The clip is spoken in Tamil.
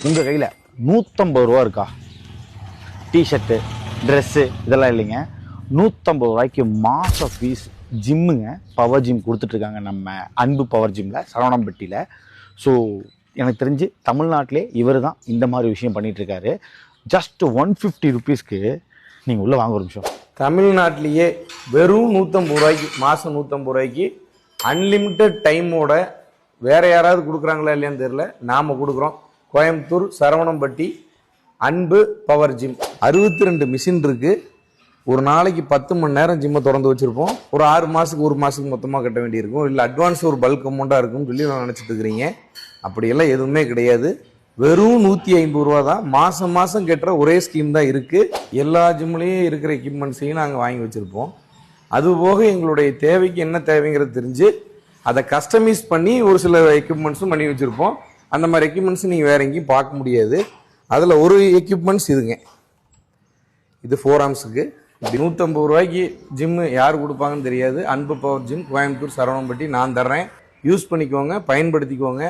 உங்கள் கையில் 150 ரூபா இருக்கா? டிஷர்ட்டு, ட்ரெஸ்ஸு இதெல்லாம் இல்லைங்க, 150 ரூபாய்க்கு மாத ஃபீஸ் ஜிம்முங்க. பவர் ஜிம் கொடுத்துட்ருக்காங்க நம்ம அன்பு பவர் ஜிம்மில், சரவணம்பட்டியில். ஸோ எனக்கு தெரிஞ்சு தமிழ்நாட்டிலே இவர் தான் இந்த மாதிரி விஷயம் பண்ணிகிட்ருக்காரு. ஜஸ்ட் 150 ருபீஸ்க்கு நீங்கள் உள்ளே வாங்க. ஒரு நிமிஷம். தமிழ்நாட்டிலேயே வெறும் 150 ரூபாய்க்கு, மாதம் 150 ரூபாய்க்கு அன்லிமிட்டெட் டைமோட வேறு யாராவது கொடுக்குறாங்களா இல்லையான்னு தெரியல, நாம் கொடுக்குறோம். கோயம்புத்தூர் சரவணம்பட்டி அன்பு பவர் ஜிம். 62 மிஷின் இருக்குது. ஒரு நாளைக்கு 10 மணி நேரம் ஜிம்மை திறந்து வச்சுருப்போம். ஒரு 6 மாதத்துக்கு 1 மாதத்துக்கு மொத்தமாக கட்ட வேண்டியிருக்கும். இல்லை அட்வான்ஸ் ஒரு பல்க் அமௌண்ட்டாக இருக்கும்னு சொல்லி நான் நினச்சிட்டு இருக்கிறீங்க. அப்படியெல்லாம் எதுவுமே கிடையாது. வெறும் 150 ரூபா தான். மாதம் மாதம் கட்டுற ஒரே ஸ்கீம் தான் இருக்குது. எல்லா ஜிம்லேயும் இருக்கிற எக்யூப்மெண்ட்ஸையும் நாங்கள் வாங்கி வச்சுருப்போம். அதுபோக எங்களுடைய தேவைக்கு என்ன தேவைங்கிறது தெரிஞ்சு அதை கஸ்டமைஸ் பண்ணி ஒரு சில எக்யூப்மெண்ட்ஸும் பண்ணி வச்சுருப்போம். அந்த மாதிரி எக்யூப்மெண்ட்ஸ் நீங்கள் வேறு எங்கேயும் பார்க்க முடியாது. அதில் ஒரு எக்யூப்மெண்ட்ஸ் இதுங்க. இது 4 ஆர்ம்ஸுக்கு. இப்படி 150 ரூபாய்க்கு ஜிம்மு யார் கொடுப்பாங்கன்னு தெரியாது. அன்பு பவர் ஜிம், கோயம்புத்தூர் சரவணம்பட்டி நான் தர்றேன். யூஸ் பண்ணிக்கோங்க, பயன்படுத்திக்கோங்க.